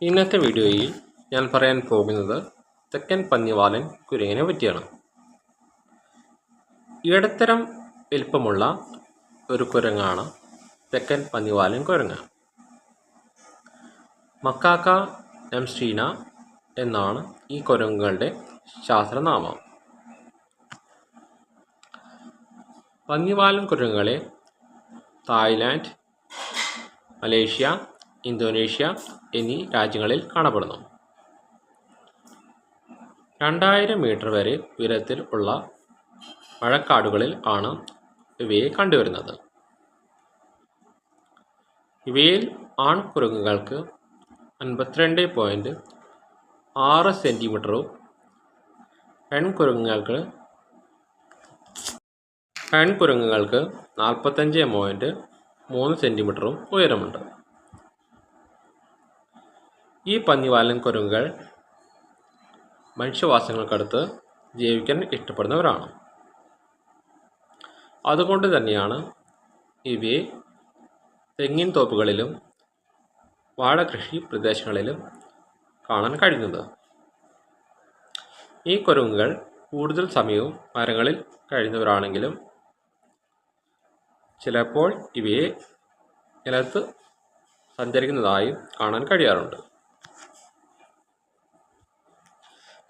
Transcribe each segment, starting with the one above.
ഇന്നത്തെ വീഡിയോയിൽ ഞാൻ പറയാൻ പോകുന്നത് തെക്കൻ പന്നിവാലൻ കുരങ്ങിനെ പറ്റിയാണ്. ഇടത്തരം വലിപ്പമുള്ള ഒരു കുരങ്ങാണ് തെക്കൻ പന്നിവാലൻ കുരങ്ങ്. മക്കാക്ക എംസ്റ്റീന എന്നാണ് ഈ കുരങ്ങുകളുടെ ശാസ്ത്രനാമം. പന്നിവാലൻ കുരങ്ങുകളെ തായ്ലാൻഡ്, മലേഷ്യ, ഇന്തോനേഷ്യ എന്നീ രാജ്യങ്ങളിൽ കാണപ്പെടുന്നു. 2000 മീറ്റർ വരെ ഉയരത്തിൽ ഉള്ള മഴക്കാടുകളിൽ ആണ് ഇവയെ കണ്ടുവരുന്നത്. ഇവയിൽ ആൺകുരങ്ങുകൾക്ക് 52.6 സെൻറ്റിമീറ്ററും പെൺകുരങ്ങുകൾക്ക് 45.3 സെൻറ്റിമീറ്ററും ഉയരമുണ്ട്. ഈ പന്നിവാലൻ കുരങ്ങുകൾ മനുഷ്യവാസങ്ങൾക്കടുത്ത് ജീവിക്കാൻ ഇഷ്ടപ്പെടുന്നവരാണ്. അതുകൊണ്ട് തന്നെയാണ് ഇവയെ തെങ്ങിൻ തോപ്പുകളിലും വാഴകൃഷി പ്രദേശങ്ങളിലും കാണാൻ കഴിയുന്നത്. ഈ കുരങ്ങുകൾ കൂടുതൽ സമയവും മരങ്ങളിൽ കഴിയുന്നവരാണെങ്കിലും ചിലപ്പോൾ ഇവയെ നിലത്ത് സഞ്ചരിക്കുന്നതായും കാണാൻ കഴിയാറുണ്ട്.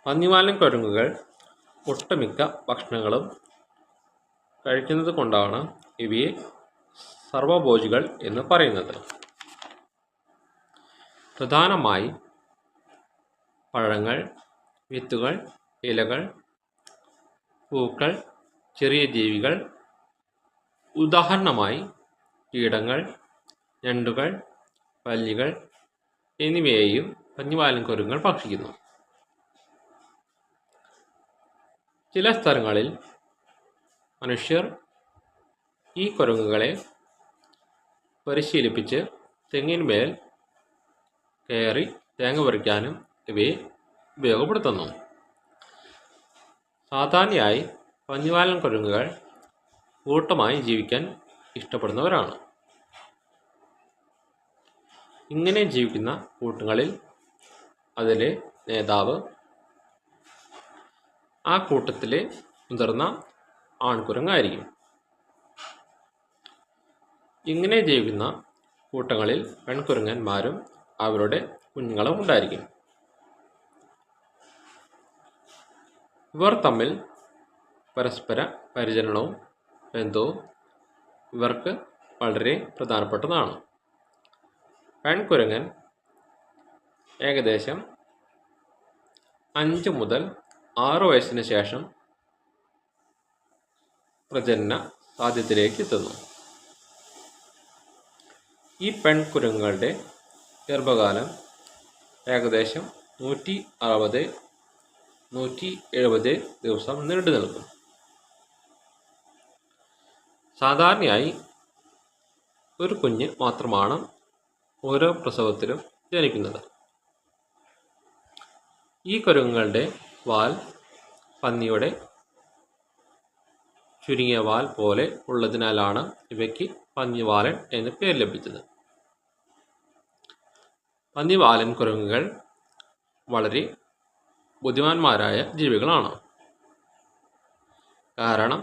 പന്നിവാലൻ കുരങ്ങുകൾ ഒട്ടുമിക്ക ഭക്ഷണങ്ങളും കഴിക്കുന്നത് കൊണ്ടാണ് ഇവയെ സർവ്വഭോജികൾ എന്ന് പറയുന്നത്. പ്രധാനമായി പഴങ്ങൾ, വിത്തുകൾ, ഇലകൾ, പൂക്കൾ, ചെറിയ ജീവികൾ, ഉദാഹരണമായി കീടങ്ങൾ, ഞണ്ടുകൾ, പല്ലികൾ എന്നിവയെയും പന്നിവാലൻ കുരങ്ങുകൾ ഭക്ഷിക്കുന്നു. ചില സ്ഥലങ്ങളിൽ മനുഷ്യർ ഈ കുരങ്ങുകളെ പരിശീലിപ്പിച്ച് തെങ്ങിന്മേൽ കയറി തേങ്ങ പറിക്കാനും ഇവയെ ഉപയോഗപ്പെടുത്തുന്നു. സാധാരണയായി പന്നിവാലൻ കുരങ്ങുകൾ കൂട്ടമായി ജീവിക്കാൻ ഇഷ്ടപ്പെടുന്നവരാണ്. ഇങ്ങനെ ജീവിക്കുന്ന കൂട്ടങ്ങളിൽ അതിലെ നേതാവ് ആ കൂട്ടത്തിലെ മുതിർന്ന ആൺകുരങ്ങായിരിക്കും. ഇങ്ങനെ ജീവിക്കുന്ന കൂട്ടങ്ങളിൽ പെൺകുരങ്ങന്മാരും അവരുടെ കുഞ്ഞുങ്ങളും ഉണ്ടായിരിക്കും. ഇവർ തമ്മിൽ പരസ്പര പരിചരണവും ബന്ധവും ഇവർക്ക് വളരെ പ്രധാനപ്പെട്ടതാണ്. പെൺകുരങ്ങൻ ഏകദേശം 5 മുതൽ 6 വയസ്സിന് ശേഷം പ്രജനന സാധ്യതയിലേക്ക് എത്തുന്നു. ഈ പെൺകുരങ്ങുകളുടെ ഗർഭകാലം ഏകദേശം 160-170 ദിവസം നീണ്ടു നിൽക്കും. സാധാരണയായി ഒരു കുഞ്ഞ് മാത്രമാണ് ഓരോ പ്രസവത്തിലും ജനിക്കുന്നത്. ഈ കുരങ്ങുകളുടെ വാൽ പന്നിയുടെ ചുരുങ്ങിയ വാൽ പോലെ ഉള്ളതിനാലാണ് ഇവയ്ക്ക് പന്നിവാലൻ എന്ന പേര് ലഭിച്ചത്. പന്നിവാലൻ കുരങ്ങുകൾ വളരെ ബുദ്ധിമാന്മാരായ ജീവികളാണ്. കാരണം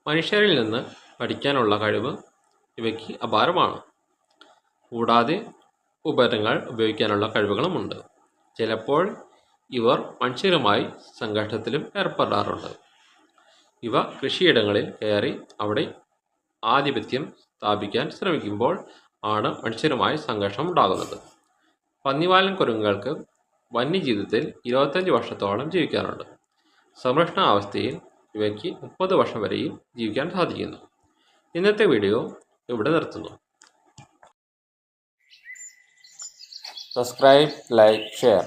മനുഷ്യരിൽ നിന്ന് പഠിക്കാനുള്ള കഴിവ് ഇവയ്ക്ക് അപാരമാണ്. കൂടാതെ ഉപകരണങ്ങൾ ഉപയോഗിക്കാനുള്ള കഴിവുകളുമുണ്ട്. ചിലപ്പോൾ ഇവർ മനുഷ്യരുമായി സംഘർഷത്തിലും ഏർപ്പെടാറുണ്ട്. ഇവ കൃഷിയിടങ്ങളിൽ കയറി അവിടെ ആധിപത്യം സ്ഥാപിക്കാൻ ശ്രമിക്കുമ്പോൾ ആണ് മനുഷ്യരുമായി സംഘർഷം ഉണ്ടാകുന്നത്. പന്നിവാലൻ കുരങ്ങുകൾക്ക് വന്യജീവിതത്തിൽ 25 വർഷത്തോളം ജീവിക്കാറുണ്ട്. സംരക്ഷണാവസ്ഥയിൽ ഇവയ്ക്ക് 30 വർഷം വരെയും ജീവിക്കാൻ സാധിക്കുന്നു. ഇന്നത്തെ വീഡിയോ ഇവിടെ നിർത്തുന്നു. Subscribe, like, share.